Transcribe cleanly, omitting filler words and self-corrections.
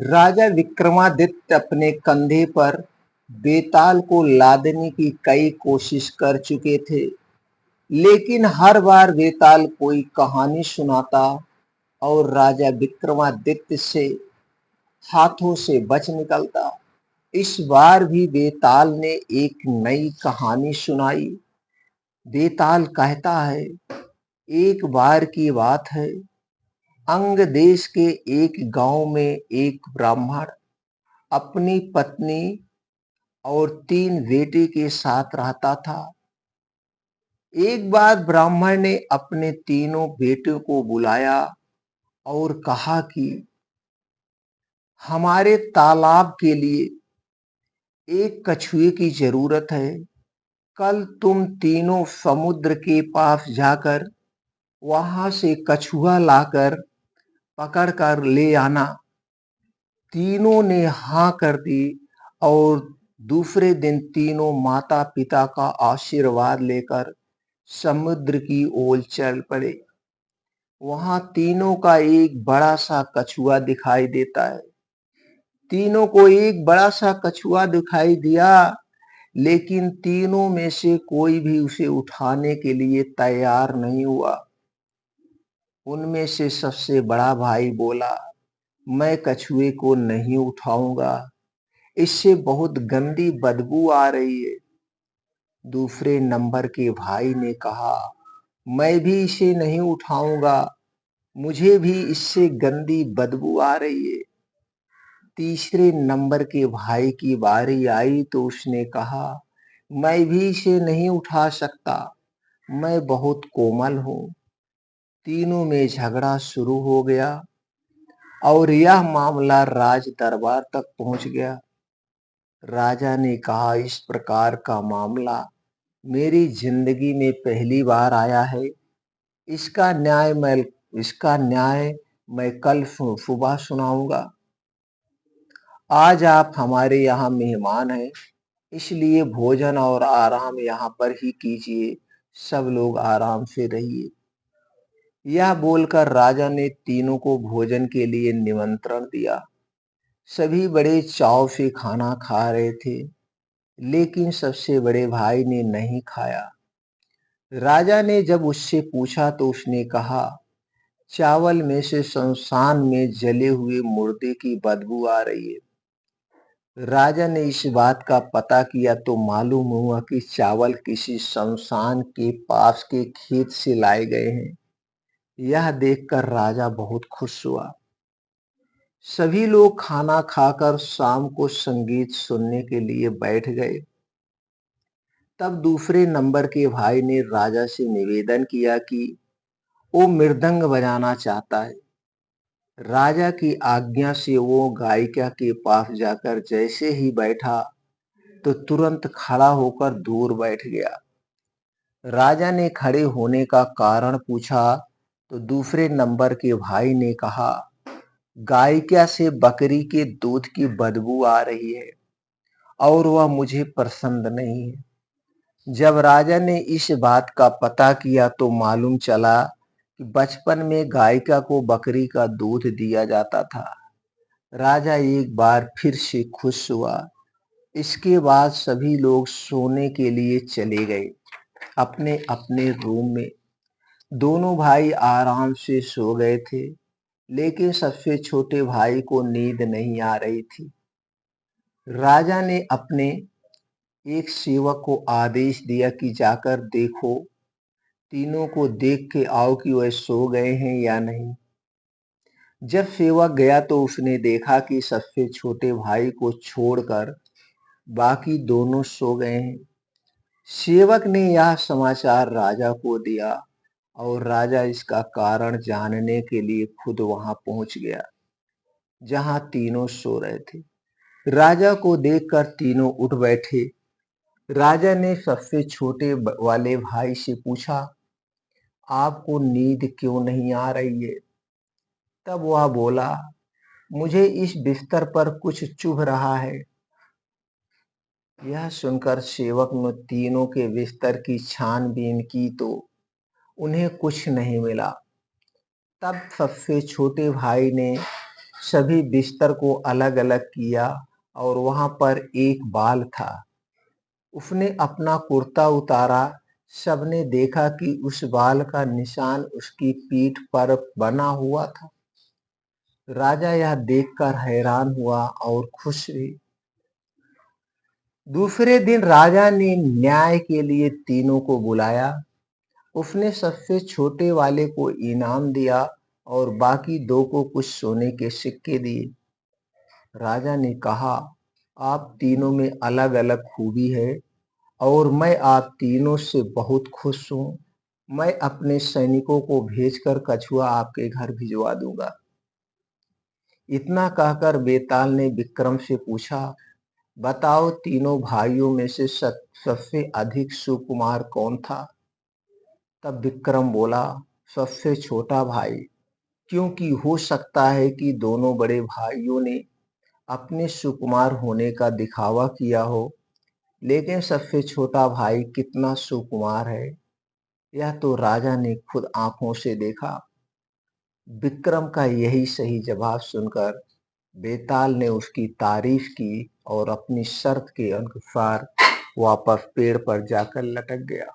राजा विक्रमादित्य अपने कंधे पर बेताल को लादने की कई कोशिश कर चुके थे, लेकिन हर बार बेताल कोई कहानी सुनाता और राजा विक्रमादित्य से हाथों से बच निकलता। इस बार भी बेताल ने एक नई कहानी सुनाई। बेताल कहता है, एक बार की बात है, अंग देश के एक गांव में एक ब्राह्मण अपनी पत्नी और 3 बेटे के साथ रहता था। एक बार ब्राह्मण ने अपने तीनों बेटों को बुलाया और कहा कि हमारे तालाब के लिए एक कछुए की जरूरत है। कल तुम तीनों समुद्र के पास जाकर वहां से कछुआ लाकर पकड़ कर ले आना। तीनों ने हाँ कर दी और दूसरे दिन तीनों माता पिता का आशीर्वाद लेकर समुद्र की ओर चल पड़े। वहां तीनों का एक बड़ा सा कछुआ दिखाई देता है। तीनों को एक बड़ा सा कछुआ दिखाई दिया, लेकिन तीनों में से कोई भी उसे उठाने के लिए तैयार नहीं हुआ। उनमें से सबसे बड़ा भाई बोला, मैं कछुए को नहीं उठाऊंगा, इससे बहुत गंदी बदबू आ रही है। दूसरे नंबर के भाई ने कहा, मैं भी इसे नहीं उठाऊंगा, मुझे भी इससे गंदी बदबू आ रही है। तीसरे नंबर के भाई की बारी आई तो उसने कहा, मैं भी इसे नहीं उठा सकता, मैं बहुत कोमल हूं। तीनों में झगड़ा शुरू हो गया और यह मामला राज दरबार तक पहुंच गया। राजा ने कहा, इस प्रकार का मामला मेरी जिंदगी में पहली बार आया है। इसका न्याय मैं कल सुबह सुनाऊंगा। आज आप हमारे यहाँ मेहमान हैं, इसलिए भोजन और आराम यहाँ पर ही कीजिए। सब लोग आराम से रहिए। यह बोलकर राजा ने तीनों को भोजन के लिए निमंत्रण दिया। सभी बड़े चाव से खाना खा रहे थे, लेकिन सबसे बड़े भाई ने नहीं खाया। राजा ने जब उससे पूछा तो उसने कहा, चावल में से शमशान में जले हुए मुर्दे की बदबू आ रही है। राजा ने इस बात का पता किया तो मालूम हुआ कि चावल किसी शमशान के पास के खेत से लाए गए हैं। यह देखकर राजा बहुत खुश हुआ। सभी लोग खाना खाकर शाम को संगीत सुनने के लिए बैठ गए। तब दूसरे नंबर के भाई ने राजा से निवेदन किया कि वो मृदंग बजाना चाहता है। राजा की आज्ञा से वो गायिका के पास जाकर जैसे ही बैठा तो तुरंत खड़ा होकर दूर बैठ गया। राजा ने खड़े होने का कारण पूछा तो दूसरे नंबर के भाई ने कहा, गायिका से बकरी के दूध की बदबू आ रही है और वह मुझे पसंद नहीं है। जब राजा ने इस बात का पता किया तो मालूम चला कि बचपन में गायिका को बकरी का दूध दिया जाता था। राजा एक बार फिर से खुश हुआ। इसके बाद सभी लोग सोने के लिए चले गए अपने अपने रूम में। दोनों भाई आराम से सो गए थे, लेकिन सबसे छोटे भाई को नींद नहीं आ रही थी। राजा ने अपने एक सेवक को आदेश दिया कि जाकर देखो, तीनों को देख के आओ कि वह सो गए हैं या नहीं। जब सेवक गया तो उसने देखा कि सबसे छोटे भाई को छोड़कर बाकी दोनों सो गए हैं। सेवक ने यह समाचार राजा को दिया और राजा इसका कारण जानने के लिए खुद वहां पहुंच गया जहां तीनों सो रहे थे। राजा को देखकर तीनों उठ बैठे। राजा ने सबसे छोटे वाले भाई से पूछा, आपको नींद क्यों नहीं आ रही है? तब वह बोला, मुझे इस बिस्तर पर कुछ चुभ रहा है। यह सुनकर सेवक ने तीनों के बिस्तर की छानबीन की तो उन्हें कुछ नहीं मिला। तब सबसे छोटे भाई ने सभी बिस्तर को अलग अलग किया और वहां पर एक बाल था। उसने अपना कुर्ता उतारा। सबने देखा कि उस बाल का निशान उसकी पीठ पर बना हुआ था। राजा यह देखकर हैरान हुआ और खुश भी। दूसरे दिन राजा ने न्याय के लिए तीनों को बुलाया। उसने सबसे छोटे वाले को इनाम दिया और बाकी दो को कुछ सोने के सिक्के दिए। राजा ने कहा, आप तीनों में अलग अलग खूबी है और मैं आप तीनों से बहुत खुश हूँ। मैं अपने सैनिकों को भेजकर कछुआ आपके घर भिजवा दूंगा। इतना कहकर बेताल ने विक्रम से पूछा, बताओ तीनों भाइयों में से सबसे अधिक सुकुमार कौन था? तब विक्रम बोला, सबसे छोटा भाई, क्योंकि हो सकता है कि दोनों बड़े भाइयों ने अपने सुकुमार होने का दिखावा किया हो, लेकिन सबसे छोटा भाई कितना सुकुमार है यह तो राजा ने खुद आंखों से देखा। विक्रम का यही सही जवाब सुनकर बेताल ने उसकी तारीफ की और अपनी शर्त के अनुसार वापस पेड़ पर जाकर लटक गया।